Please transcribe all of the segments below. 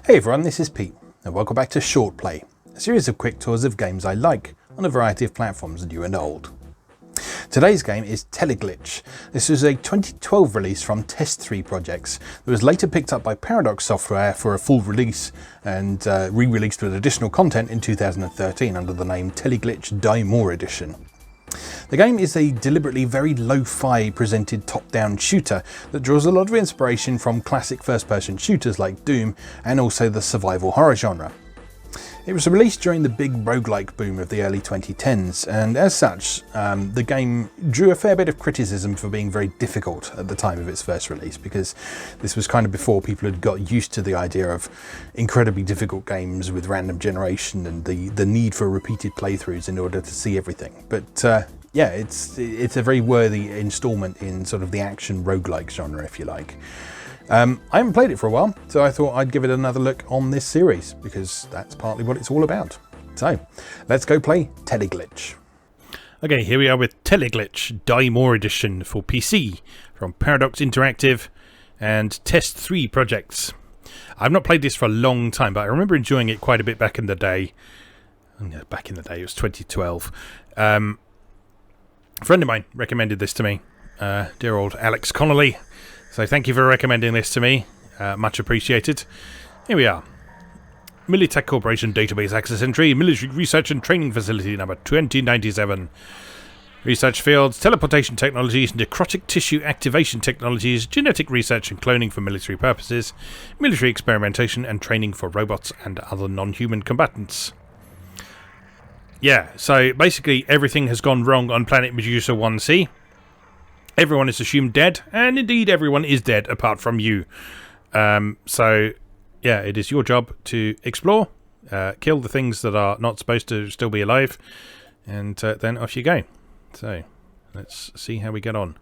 Hey everyone, this is Pete, and welcome back to Short Play, a series of quick tours of games I like on a variety of platforms, new and old. Today's game is Teleglitch. This was a 2012 release from Test 3 Projects that was later picked up by Paradox Software for a full release and re-released with additional content in 2013 under the name Teleglitch Die More Edition. The game is a deliberately very lo-fi presented top-down shooter that draws a lot of inspiration from classic first-person shooters like Doom and also the survival horror genre. It was released during the big roguelike boom of the early 2010s, and as such, the game drew a fair bit of criticism for being very difficult at the time of its first release, because this was kind of before people had got used to the idea of incredibly difficult games with random generation and the need for repeated playthroughs in order to see everything. But yeah, it's a very worthy installment in sort of the action roguelike genre, if you like. I haven't played it for a while, so I thought I'd give it another look on this series, because that's partly what it's all about. So, let's go play Teleglitch. Okay, here we are with Teleglitch Die More Edition for PC from Paradox Interactive and Test 3 Projects. I've not played this for a long time, but I remember enjoying it quite a bit back in the day. Back in the day, it was 2012. A friend of mine recommended this to me, dear old Alex Connolly. So thank you for recommending this to me. Much appreciated. Here we are. Militech Corporation Database Access Entry, Military Research and Training Facility number 2097. Research fields, teleportation technologies, necrotic tissue activation technologies, genetic research and cloning for military purposes, military experimentation and training for robots and other non-human combatants. Yeah, so basically everything has gone wrong on Planet Medusa 1C. Everyone is assumed dead, and indeed everyone is dead apart from you. So, yeah, it is your job to explore, kill the things that are not supposed to still be alive, and then off you go. So, let's see how we get on.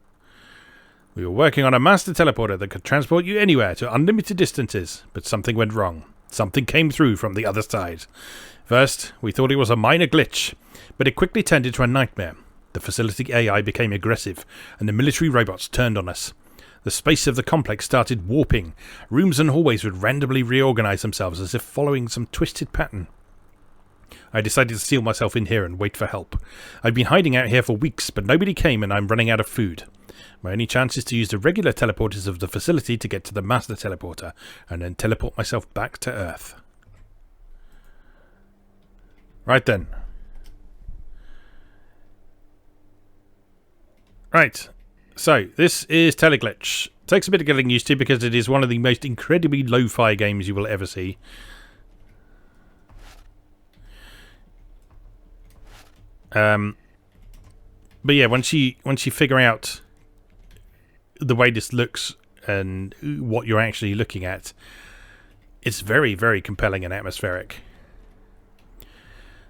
We were working on a master teleporter that could transport you anywhere to unlimited distances, but something went wrong. Something came through from the other side. First, we thought it was a minor glitch, but it quickly turned into a nightmare. The facility AI became aggressive, and the military robots turned on us. The space of the complex started warping. Rooms and hallways would randomly reorganize themselves as if following some twisted pattern. I decided to seal myself in here and wait for help. I've been hiding out here for weeks, but nobody came and I'm running out of food. My only chance is to use the regular teleporters of the facility to get to the master teleporter, and then teleport myself back to Earth. Right then. Right, so this is Teleglitch. Takes a bit of getting used to because it is one of the most incredibly lo-fi games you will ever see. But yeah, once you figure out the way this looks and what you're actually looking at, it's very, very compelling and atmospheric.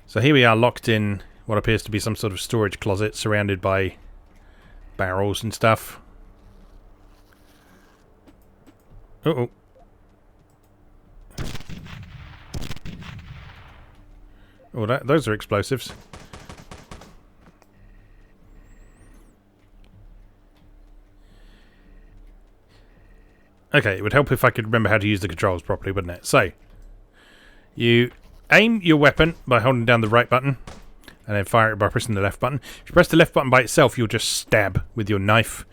So here we are locked in what appears to be some sort of storage closet surrounded by barrels and stuff. Uh-oh. Oh, those are explosives. Okay, it would help if I could remember how to use the controls properly, wouldn't it? So, you aim your weapon by holding down the right button, and then fire it by pressing the left button. If you press the left button by itself, you'll just stab with your knife.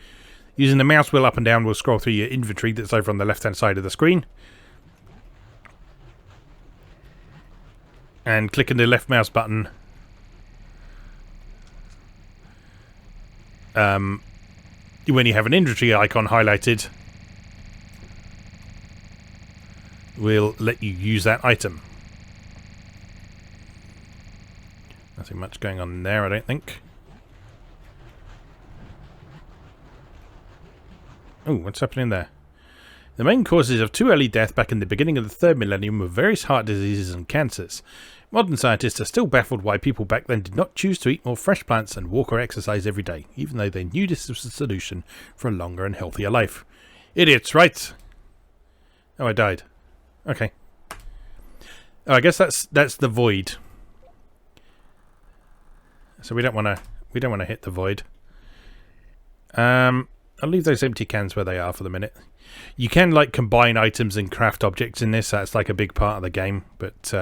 Using the mouse wheel up and down will scroll through your inventory that's over on the left-hand side of the screen. And clicking the left mouse button when you have an inventory icon highlighted, will let you use that item. Nothing much going on there, I don't think. Oh, what's happening there? The main causes of too early death back in the beginning of the third millennium were various heart diseases and cancers. Modern scientists are still baffled why people back then did not choose to eat more fresh plants and walk or exercise every day, even though they knew this was the solution for a longer and healthier life. Idiots, right? Oh, I died. Okay. Oh, I guess that's the void. So we don't want to hit the void. I'll leave those empty cans where they are for the minute. You can like combine items and craft objects in this. That's like a big part of the game, but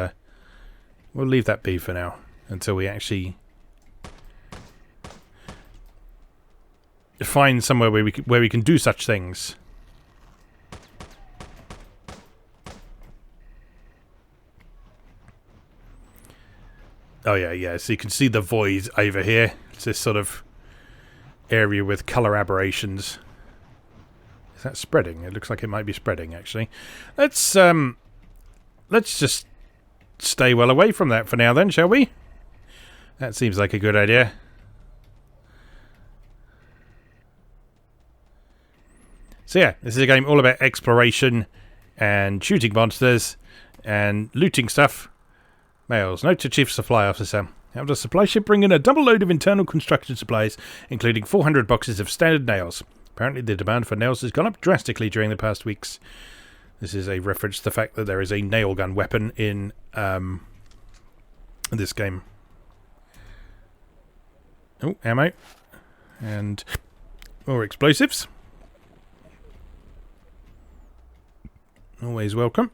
we'll leave that be for now until we actually find somewhere where we can do such things. Oh yeah. So you can see the void over here. It's this sort of area with color aberrations. Is that spreading? It looks like it might be spreading, actually. Let's just stay well away from that for now then, shall we? That seems like a good idea. So yeah, this is a game all about exploration and shooting monsters and looting stuff. Mails. Note to Chief Supply Officer. How does supply ship bring in a double load of internal construction supplies, including 400 boxes of standard nails? Apparently the demand for nails has gone up drastically during the past weeks. This is a reference to the fact that there is a nail gun weapon in this game. Oh, ammo. And more explosives. Always welcome.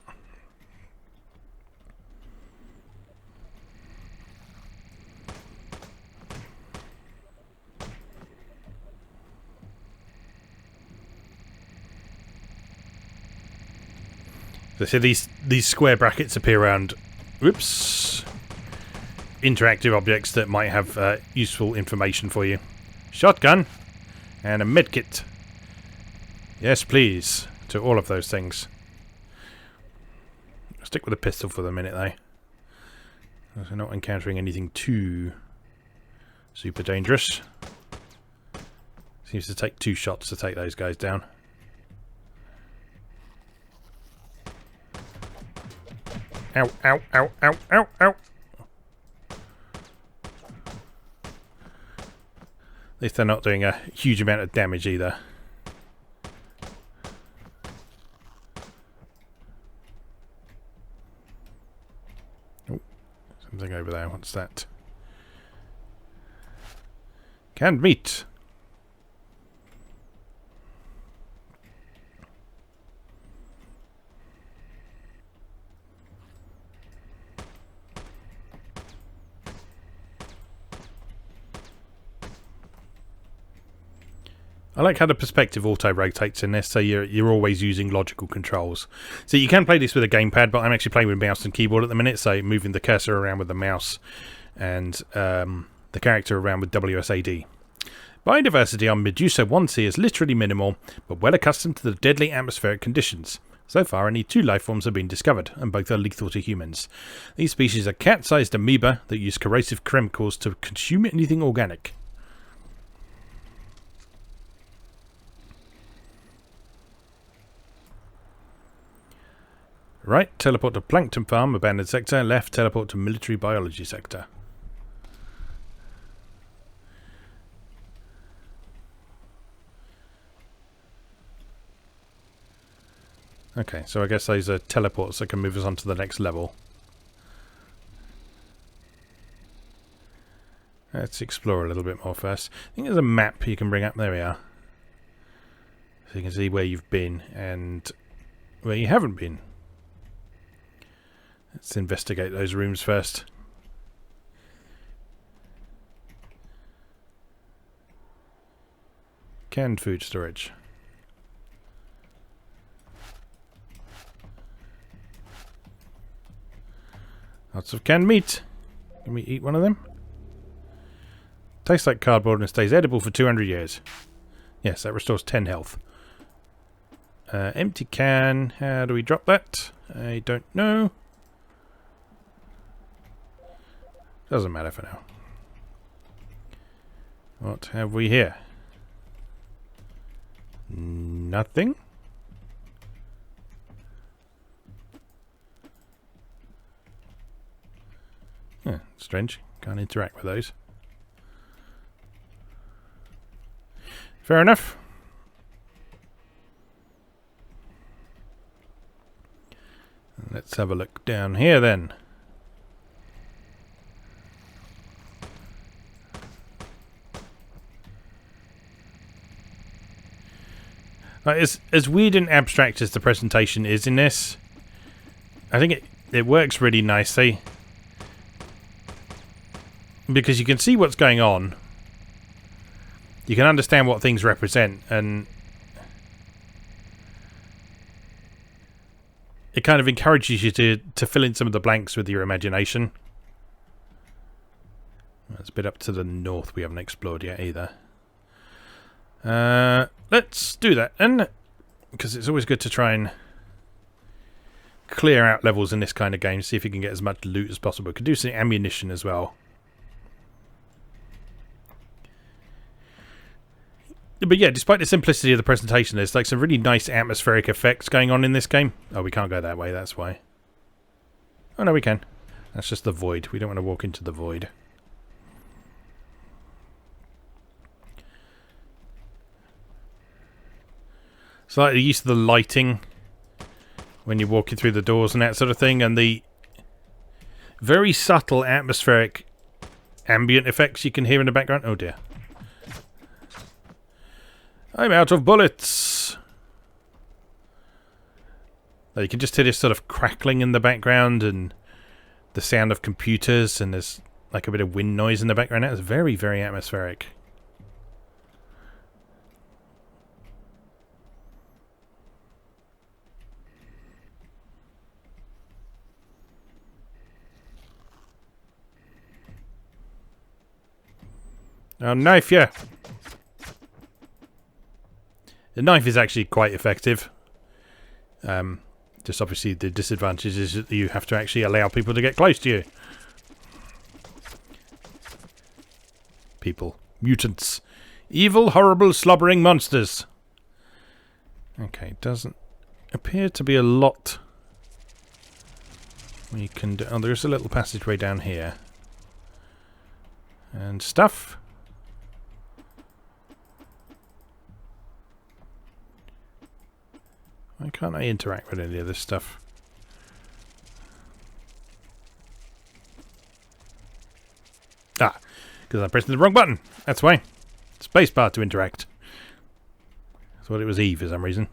So these square brackets appear around, whoops, interactive objects that might have useful information for you. Shotgun and a medkit. Yes, please, to all of those things. Stick with a pistol for the minute, though. So not encountering anything too super dangerous. Seems to take 2 shots to take those guys down. Ow, ow, ow, ow, ow, ow. At least they're not doing a huge amount of damage either. Oh, something over there. What's that? Canned meat. I like how the perspective auto-rotates in this, so you're always using logical controls. So you can play this with a gamepad, but I'm actually playing with mouse and keyboard at the minute, so moving the cursor around with the mouse and the character around with WSAD. Biodiversity on Medusa 1C is literally minimal, but well accustomed to the deadly atmospheric conditions. So far, only 2 life forms have been discovered, and both are lethal to humans. These species are cat-sized amoeba that use corrosive chemicals to consume anything organic. Right, teleport to Plankton Farm, abandoned sector. Left, teleport to Military Biology sector. Okay, so I guess those are teleports that can move us on to the next level. Let's explore a little bit more first. I think there's a map you can bring up. There we are. So you can see where you've been and where you haven't been. Let's investigate those rooms first. Canned food storage. Lots of canned meat. Can we eat one of them? Tastes like cardboard and stays edible for 200 years. Yes, that restores 10 health. Empty can. How do we drop that? I don't know. Doesn't matter for now. What have we here? Nothing. Yeah, strange. Can't interact with those. Fair enough. Let's have a look down here then. As weird and abstract as the presentation is in this, I think it works really nicely. Because you can see what's going on. You can understand what things represent, and it kind of encourages you to fill in some of the blanks with your imagination. That's a bit up to the north we haven't explored yet either. Let's do that, and because it's always good to try and clear out levels in this kind of game, see if you can get as much loot as possible. Could do some ammunition as well. But yeah, despite the simplicity of the presentation, there's like some really nice atmospheric effects going on in this game. Oh, we can't go that way, that's why. Oh no, we can. That's just the void. We don't want to walk into the void. So like the use of the lighting when you're walking through the doors and that sort of thing, and the very subtle atmospheric ambient effects you can hear in the background. Oh dear. I'm out of bullets. You can just hear this sort of crackling in the background and the sound of computers, and there's like a bit of wind noise in the background. That's very, very atmospheric. Oh, knife, yeah. The knife is actually quite effective. Just obviously the disadvantage is that you have to actually allow people to get close to you. People. Mutants. Evil, horrible, slobbering monsters. Okay, doesn't appear to be a lot we can do. Oh, there's a little passageway down here. And stuff. Why can't I interact with any of this stuff? Ah, because I'm pressing the wrong button. That's why. Spacebar to interact. I thought it was E for some reason.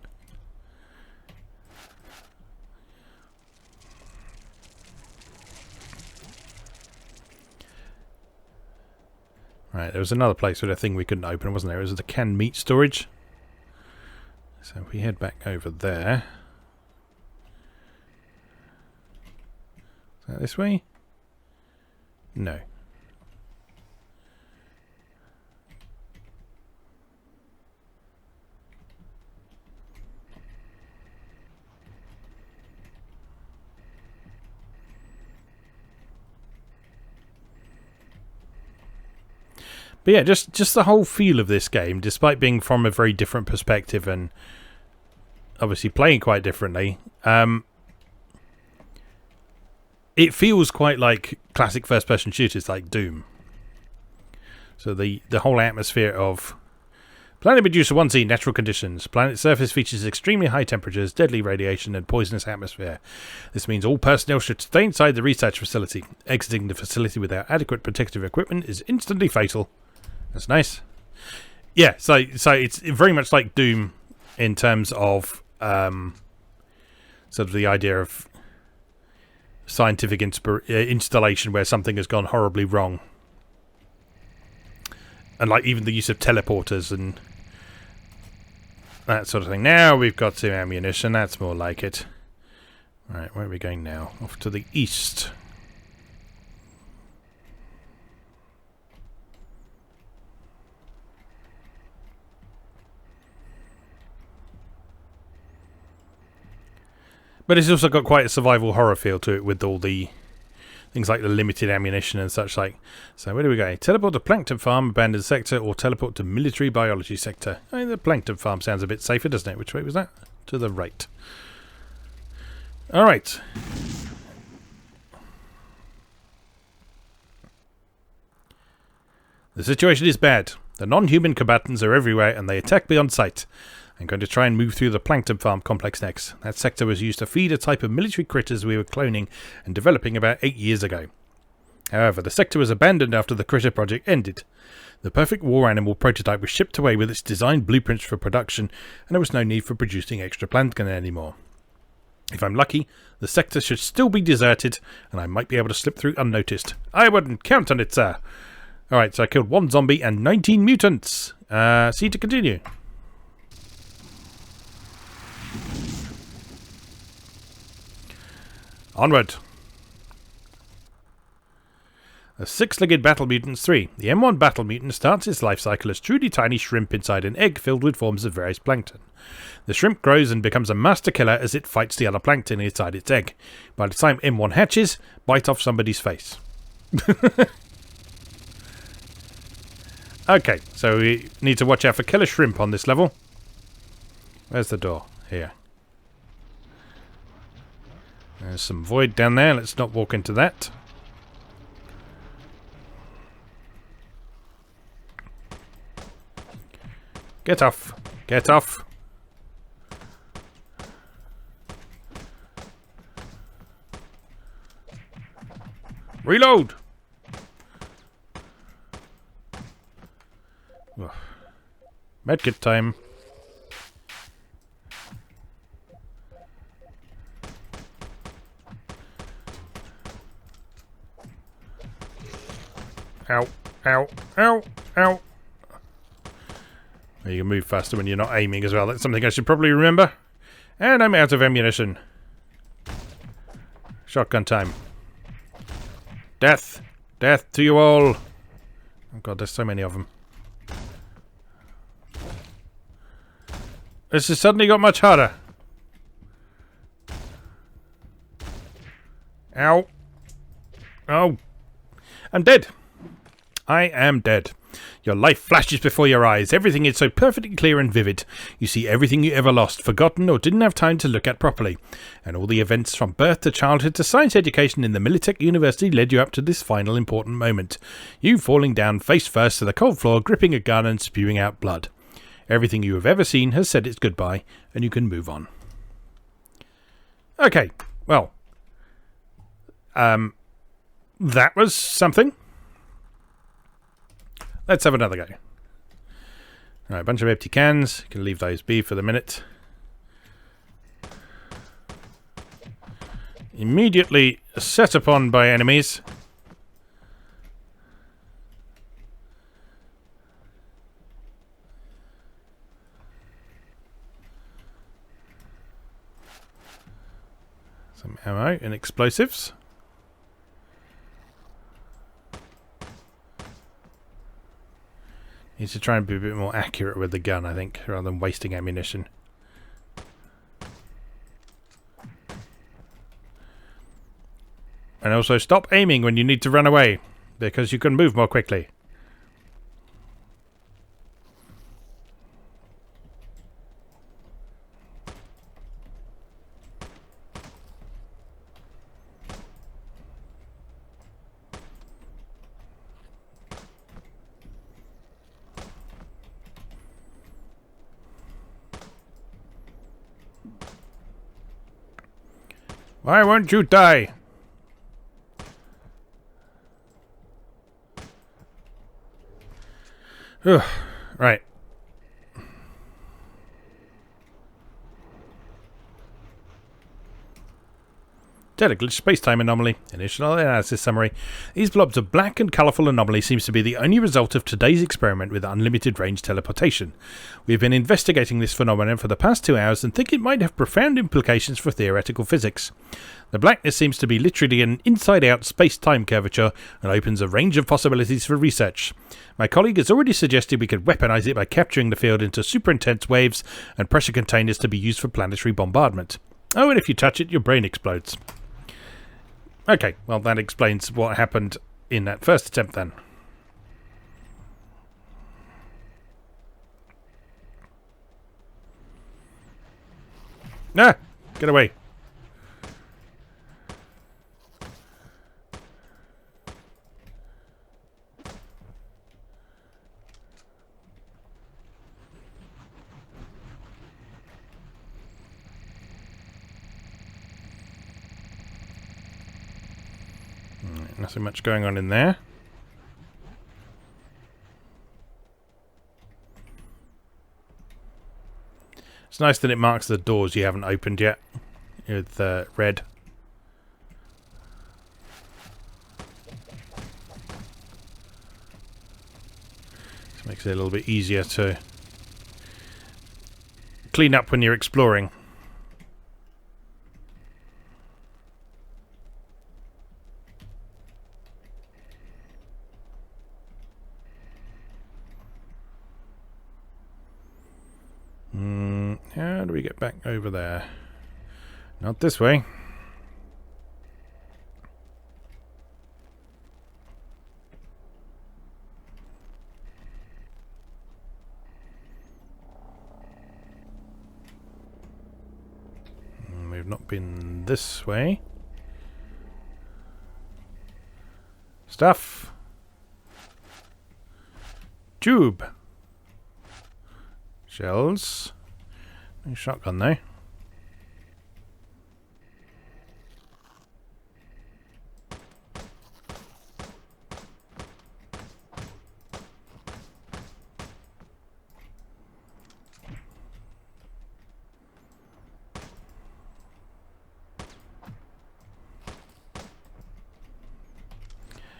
Right, there was another place with a thing we couldn't open, wasn't there? It was the canned meat storage. So if we head back over there. Is that this way? No. But yeah, just the whole feel of this game, despite being from a very different perspective and obviously playing quite differently, it feels quite like classic first-person shooters like Doom. So the whole atmosphere of Planet Medusa 1C, natural conditions. Planet surface features extremely high temperatures, deadly radiation, and poisonous atmosphere. This means all personnel should stay inside the research facility. Exiting the facility without adequate protective equipment is instantly fatal. That's nice. Yeah, so it's very much like Doom in terms of sort of the idea of scientific installation where something has gone horribly wrong. And like even the use of teleporters and that sort of thing. Now we've got some ammunition. That's more like it. Right, where are we going now? Off to the east. But it's also got quite a survival horror feel to it with all the things like the limited ammunition and such like. So where do we go? Teleport to Plankton Farm, abandoned sector, or teleport to military biology sector. I mean, the Plankton Farm sounds a bit safer, doesn't it? Which way was that? To the right. Alright. The situation is bad. The non-human combatants are everywhere and they attack beyond sight. I'm going to try and move through the Plankton Farm complex next. That sector was used to feed a type of military critters we were cloning and developing about 8 years ago. However, the sector was abandoned after the critter project ended. The perfect war animal prototype was shipped away with its design blueprints for production, and there was no need for producing extra plankton anymore. If I'm lucky, the sector should still be deserted, and I might be able to slip through unnoticed. I wouldn't count on it, sir. Alright, so I killed 1 zombie and 19 mutants. See to continue. Onward. The 6-legged battle mutants 3. The M1 battle mutant starts its life cycle as truly tiny shrimp inside an egg filled with forms of various plankton. The shrimp grows and becomes a master killer as it fights the other plankton inside its egg. By the time M1 hatches, bite off somebody's face. Okay, so we need to watch out for killer shrimp on this level. Where's the door? Here. There's some void down there. Let's not walk into that. Get off. Get off. Reload! Ugh. Medkit time. Ow, ow, ow, ow. You can move faster when you're not aiming as well. That's something I should probably remember. And I'm out of ammunition. Shotgun time. Death! Death to you all! Oh god, there's so many of them. This has suddenly got much harder. Ow. Oh. I'm dead. I am dead. Your life flashes before your eyes. Everything is so perfectly clear and vivid. You see everything you ever lost, forgotten, or didn't have time to look at properly. And all the events from birth to childhood to science education in the Militech University led you up to this final important moment. You falling down face first to the cold floor, gripping a gun and spewing out blood. Everything you have ever seen has said its goodbye, and you can move on. Okay, well. That was something. Let's have another go. Alright, a bunch of empty cans. You can leave those be for the minute. Immediately set upon by enemies. Some ammo and explosives. Need to try and be a bit more accurate with the gun, I think, rather than wasting ammunition. And also stop aiming when you need to run away, because you can move more quickly. Why won't you die? Ugh, right. Teleglitch space-time anomaly. Initial analysis summary. These blobs of black and colourful anomaly seems to be the only result of today's experiment with unlimited range teleportation. We've been investigating this phenomenon for the past 2 hours and think it might have profound implications for theoretical physics. The blackness seems to be literally an inside-out space-time curvature and opens a range of possibilities for research. My colleague has already suggested we could weaponize it by capturing the field into super intense waves and pressure containers to be used for planetary bombardment. Oh, and if you touch it, your brain explodes. Okay, well that explains what happened in that first attempt then. Ah! Get away. Nothing much going on in there. It's nice that it marks the doors you haven't opened yet with red. This makes it a little bit easier to clean up when you're exploring. How do we get back over there? Not this way. We've not been this way. Stuff. Tube. Shells. No shotgun though.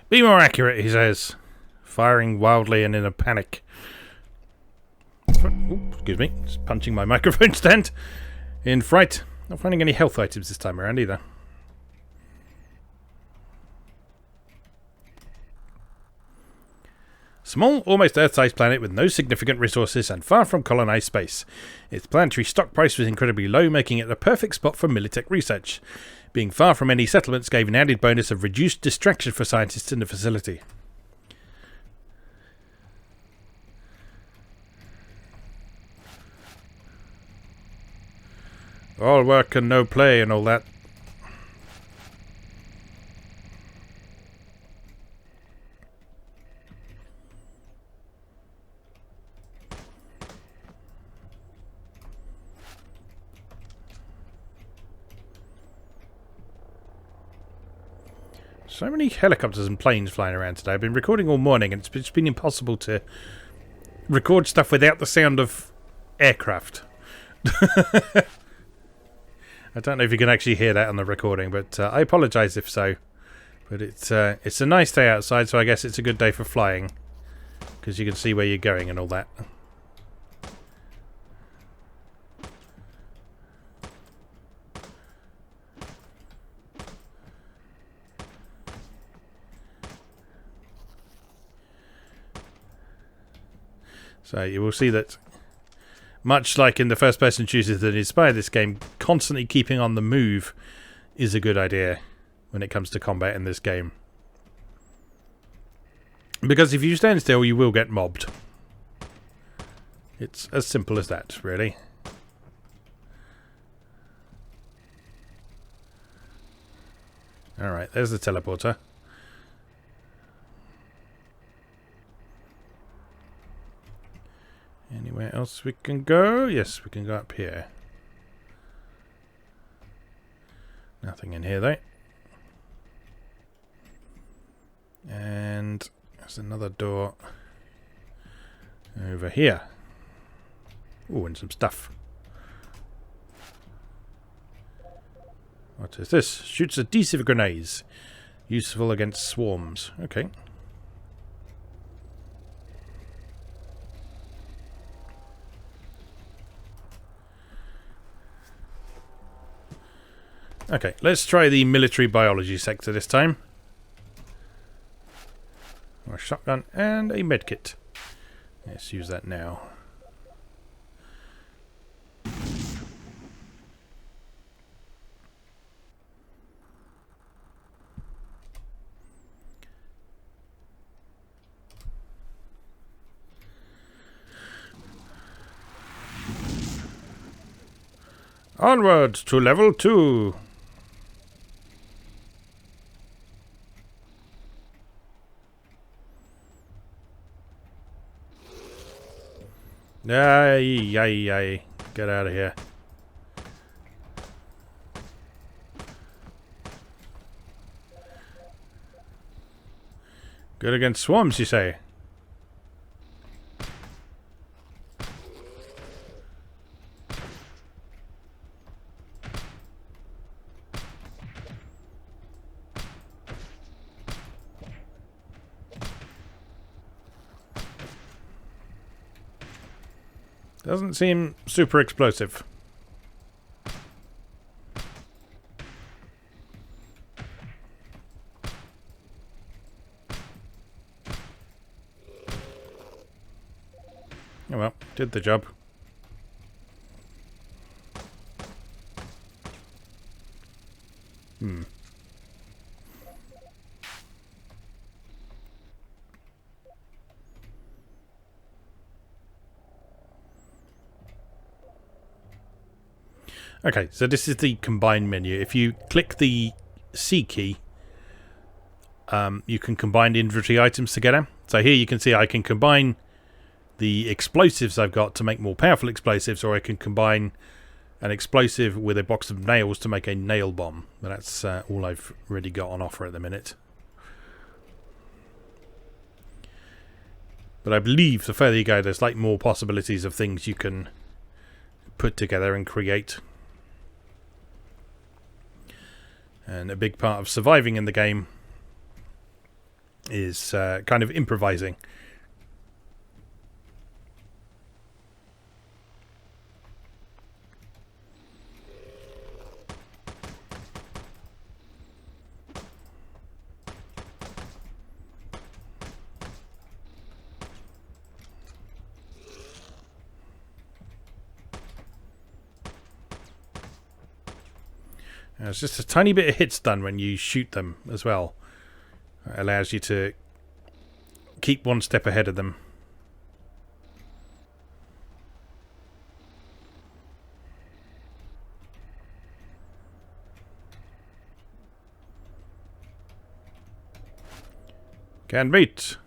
Be more accurate, he says, firing wildly and in a panic. Ooh, excuse me, just punching my microphone stand in fright. Not finding any health items this time around either. Small, almost Earth-sized planet with no significant resources and far from colonized space. Its planetary stock price was incredibly low, making it a perfect spot for Militech research. Being far from any settlements gave an added bonus of reduced distraction for scientists in the facility. All work and no play and all that. So many helicopters and planes flying around today. I've been recording all morning and it's been impossible to record stuff without the sound of aircraft. I don't know if you can actually hear that on the recording, but I apologise if so. But it's a nice day outside, so I guess it's a good day for flying. Because you can see where you're going and all that. So you will see that, much like in the first-person shooters that inspire this game, constantly keeping on the move is a good idea when it comes to combat in this game. Because if you stand still, you will get mobbed. It's as simple as that, really. Alright, there's the teleporter. Anywhere else we can go? Yes, we can go up here. Nothing in here though. And there's another door over here. Oh, and some stuff. What is this? Shoots adhesive grenades. Useful against swarms. Okay. Okay, let's try the military biology sector this time. A shotgun and a medkit. Let's use that now. Onward to level 2. Ay. Get out of here. Good against swarms, you say? Doesn't seem super explosive. Oh well, did the job. Okay, so this is the combine menu. If you click the C key, you can combine the inventory items together. So here you can see I can combine the explosives I've got to make more powerful explosives, or I can combine an explosive with a box of nails to make a nail bomb. But that's all I've really got on offer at the minute. But I believe the further you go, there's like more possibilities of things you can put together and create. And a big part of surviving in the game is kind of improvising. It's just a tiny bit of hits done when you shoot them as well. It allows you to keep one step ahead of them. Can beat.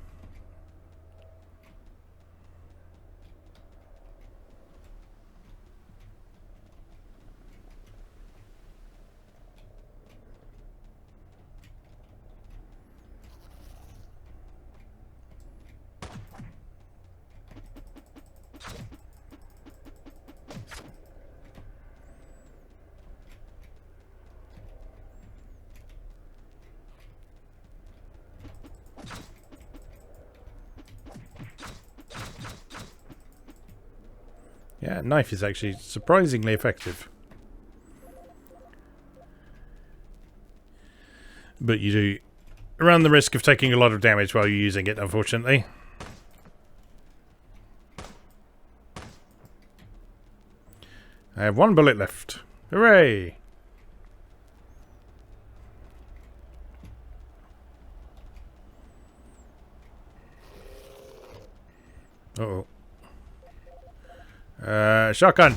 Yeah, knife is actually surprisingly effective. But you do run the risk of taking a lot of damage while you're using it, unfortunately. I have one bullet left. Hooray! Uh-oh. Shotgun!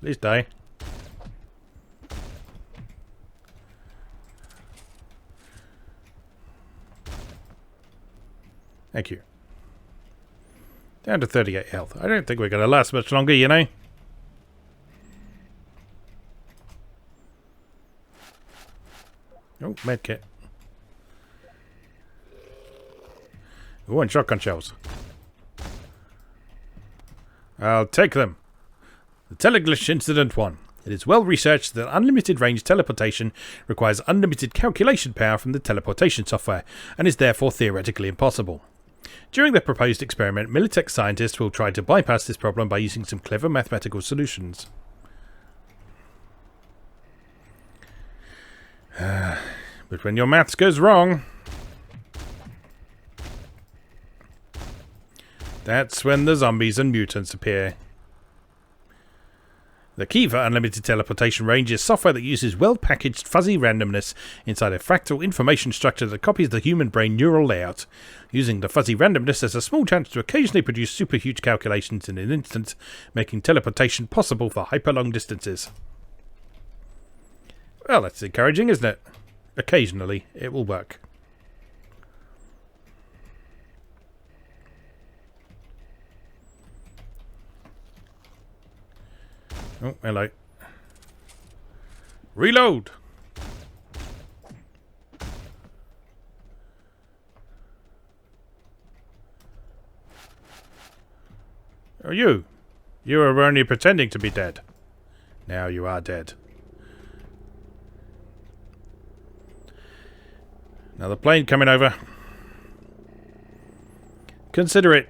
Please die. Thank you. Down to 38 health. I don't think we're going to last much longer, you know. Oh, medkit. Oh, and shotgun shells. I'll take them. The Teleglitch Incident 1. It is well researched that unlimited range teleportation requires unlimited calculation power from the teleportation software, and is therefore theoretically impossible. During the proposed experiment, Militech scientists will try to bypass this problem by using some clever mathematical solutions. But when your maths goes wrong, that's when the zombies and mutants appear. The key for unlimited teleportation range is software that uses well-packaged fuzzy randomness inside a fractal information structure that copies the human brain neural layout. Using the fuzzy randomness, there's a small chance to occasionally produce super huge calculations in an instant, making teleportation possible for hyper-long distances. Well, that's encouraging, isn't it? Occasionally, it will work. Oh, hello. Reload! Oh, you. You were only pretending to be dead. Now you are dead. Another plane coming over. Consider it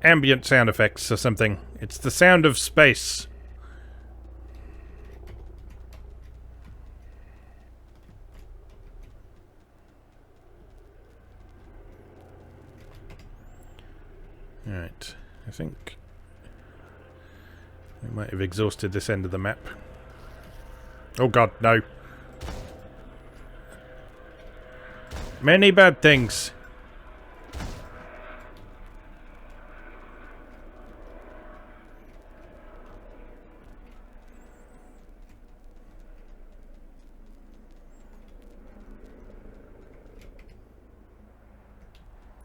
ambient sound effects or something. It's the sound of space. Alright, I think we might have exhausted this end of the map. Oh god, no. Many bad things.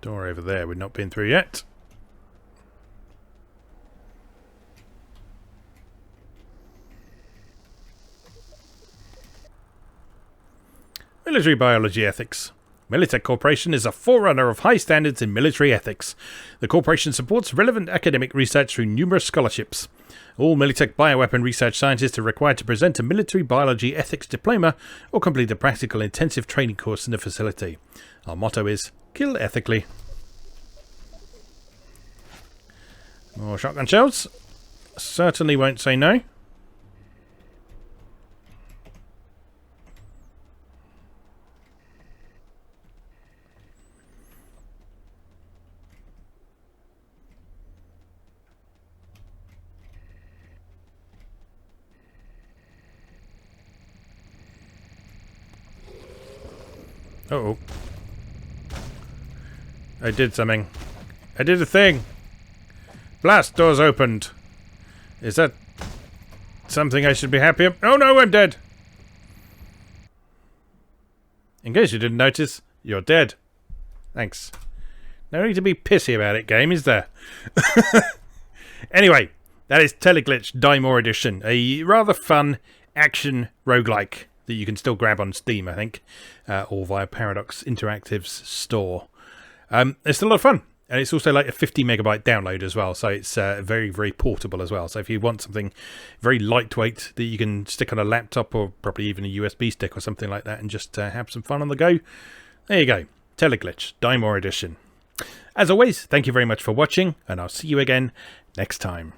Door over there we've not been through yet. Military biology ethics. Militech Corporation is a forerunner of high standards in military ethics. The corporation supports relevant academic research through numerous scholarships. All Militech bioweapon research scientists are required to present a military biology ethics diploma or complete a practical intensive training course in the facility. Our motto is, kill ethically. More shotgun shells. Certainly won't say no. Uh-oh. I did something. I did a thing. Blast doors opened. Is that something I should be happy about? Oh no, I'm dead. In case you didn't notice, you're dead. Thanks. No need to be pissy about it, game, is there? Anyway, that is Teleglitch Die More Edition. A rather fun action roguelike that you can still grab on Steam, I think, or via Paradox Interactive's store. It's a lot of fun, and it's also like a 50 megabyte download as well, so it's very, very portable as well. So if you want something very lightweight that you can stick on a laptop or probably even a USB stick or something like that and just have some fun on the go, there you go. Teleglitch Die More Edition. As always, thank you very much for watching, and I'll see you again next time.